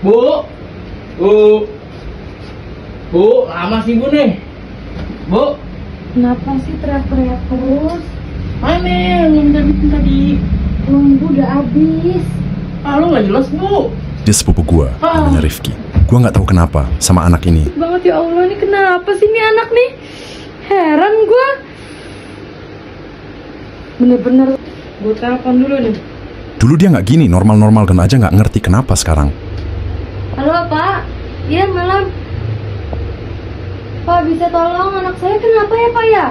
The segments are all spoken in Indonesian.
Bu, bu, bu, lama sih bu nih. Bu, Kenapa sih teriak-teriak terus? mana yang tadi? Uang udah habis. Ah, lu nggak jelas bu. Dia sepupu gua, namanya Rifki. Gua nggak tahu kenapa sama anak ini. Banget ya Allah, ini kenapa sih ini anak nih? Heran gua. Bener-bener. Gue telepon dulu nih. Dulu dia nggak gini, normal-normal dan aja nggak ngerti kenapa sekarang. Halo Pak. Iya malam. Pak bisa tolong anak saya kenapa ya Pak ya?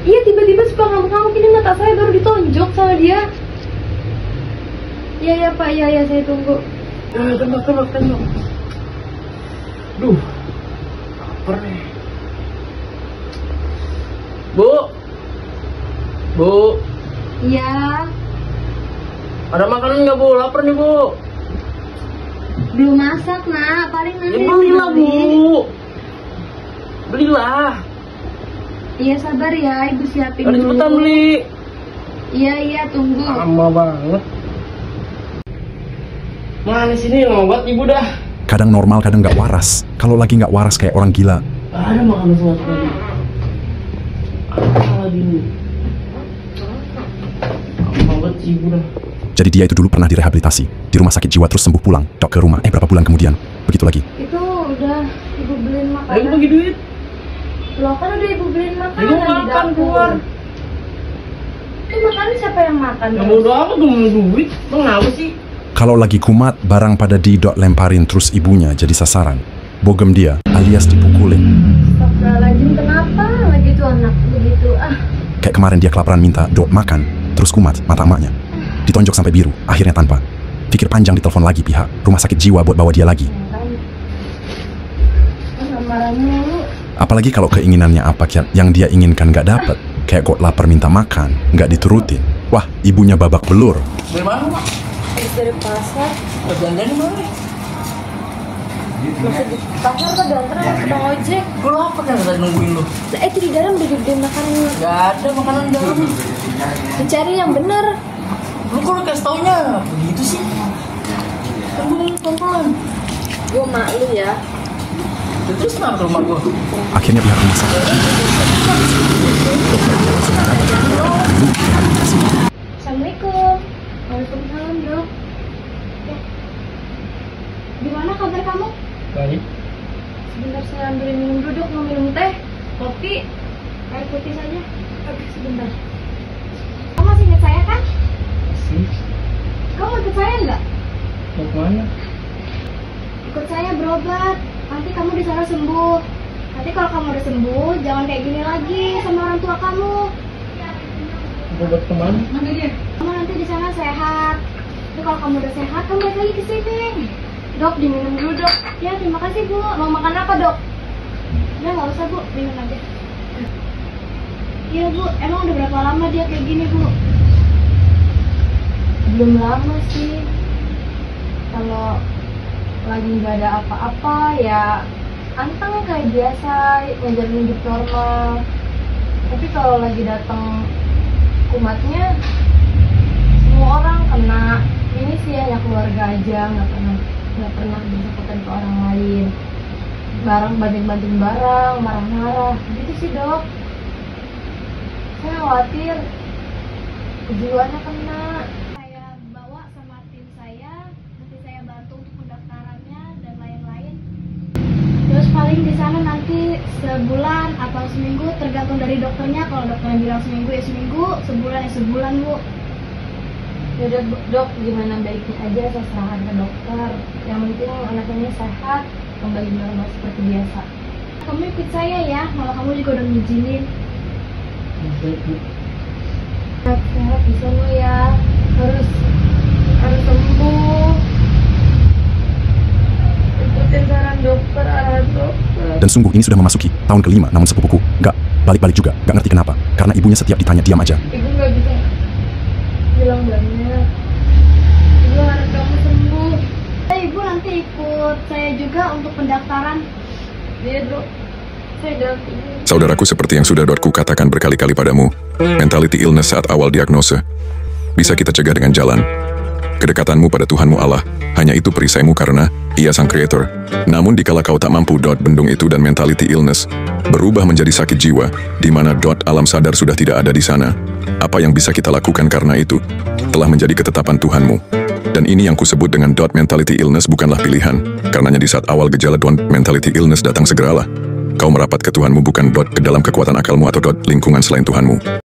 Iya tiba-tiba suka ngamuk-ngamuk, ini mata saya baru ditonjok sama dia. Iya ya Pak, iya saya tunggu. Tembak. Duh, lapar nih. Bu, bu, Iya. ada makanan nggak bu? Lapar nih bu. Belum masak nak, paling nanti. Ya belilah bu. Belilah. Iya sabar ya, ibu siapin Harus dulu. cepetan beli. Iya tunggu. Lama banget. Mana sini lama banget ibu dah. Kadang normal, kadang nggak waras. Kalau lagi nggak waras kayak orang gila. Ada makanan semua tadi. Apa lagi nih? Lama banget sih ibu dah. Jadi dia itu dulu pernah direhabilitasi di rumah sakit jiwa terus sembuh pulang. Dok ke rumah. Berapa bulan kemudian begitu lagi. Itu udah ibu beliin Ayo makanan. bagi duit. Loh kan udah ibu beliin makanan Ibu di makan dapur. keluar. Itu makanan siapa yang makan? Yang bodo amat gue mau duit. Lo kenapa sih? Kalau lagi kumat, barang pada didok lemparin terus ibunya jadi sasaran. Bogem dia alias dipukulin. Astagfirullahaladzim, kenapa lagi tuh anak begitu? Kayak kemarin dia kelaparan minta dok makan, terus kumat mata emaknya. Ditonjok sampai biru, akhirnya tanpa. Pikir panjang ditelepon lagi pihak rumah sakit jiwa buat bawa dia lagi. Marahnya lu. Apalagi kalau keinginannya apa yang dia inginkan nggak dapet. Kayak kok lapar minta makan, nggak diturutin. Wah, ibunya babak belur. Dari mana mak? Dari pasar. Belanjaan di mana? Masih di pasar kan diantar sama tukang ojek. Gue lapar kan tadi nungguin lo. Nah itu di dalam udah gede makanannya. Gak ada makanan dalam. Mencari yang benar. Lu kok kasih taunya begitu sih? Kan gue ngomong pelan-pelan. Gue malu ya. Ya, terus kenapa ke rumah gue? Akhirnya pihak rumah sakit Assalamualaikum. Waalaikumsalam dok. Ya. Gimana kabar kamu? Baik. Sebentar saya ambilin minum duduk, mau minum teh, kopi, air putih saja. Oke sebentar. Kamu masih ingat saya kan? Sih. Kamu ikut saya nggak? Mau kemana? Ikut saya berobat. Nanti kamu di sana sembuh. Nanti kalau kamu udah sembuh, jangan kayak gini lagi sama orang tua kamu. Berobat kemana? Kamu nanti di sana sehat. Tapi kalau kamu udah sehat, kamu balik lagi ke sini. Dok, diminum dulu dok. Ya, terima kasih bu. Mau makan apa dok? Ya nggak usah bu, minum aja. Iya bu, emang udah berapa lama dia kayak gini bu? Belum lama sih. Kalau lagi nggak ada apa-apa ya anteng kayak biasa, ngejalin hidup normal. Tapi kalau lagi datang kumatnya, semua orang kena. Ini sih hanya keluarga aja, nggak pernah bersahabatan ke orang lain. Barang banting-banting barang, marah-marah, gitu sih dok. Saya khawatir kejiwaannya kena. Saya bawa sama tim saya, nanti saya bantu untuk pendaftarannya dan lain-lain. Terus paling di sana nanti sebulan atau seminggu tergantung dari dokternya. Kalau dokternya bilang seminggu ya seminggu, sebulan ya sebulan bu. Yaudah dok, gimana baiknya aja saya serahkan ke dokter. Yang penting anak ini sehat, kembali normal seperti biasa. Kamu ikut saya ya, malah kamu juga udah ngizinin. Baik bu. Sehat di sana ya, harus sembuh. Ikutin saran dokter, arahan dokter. Dan sungguh ini sudah memasuki tahun ke-5, namun sepupuku nggak balik-balik juga, nggak ngerti kenapa. Karena ibunya setiap ditanya diam aja. Ibu nggak bisa bilang banyak. Ibu harap kamu sembuh. Ibu nanti ikut saya juga untuk pendaftaran. Iya dok, saya dampingi. Saudaraku, seperti yang sudah dokterku katakan berkali-kali padamu, mentality illness saat awal diagnosa bisa kita cegah dengan jalan. kedekatanmu pada Tuhanmu Allah, hanya itu perisaimu karena Ia sang Creator. Namun dikala kau tak mampu bendung itu dan mentality illness berubah menjadi sakit jiwa, di mana alam sadar sudah tidak ada di sana. Apa yang bisa kita lakukan karena itu telah menjadi ketetapan Tuhanmu. Dan ini yang kusebut dengan mentality illness bukanlah pilihan. Karenanya di saat awal gejala mentality illness datang segeralah kau merapat ke Tuhanmu, bukan ke dalam kekuatan akalmu atau lingkungan selain Tuhanmu.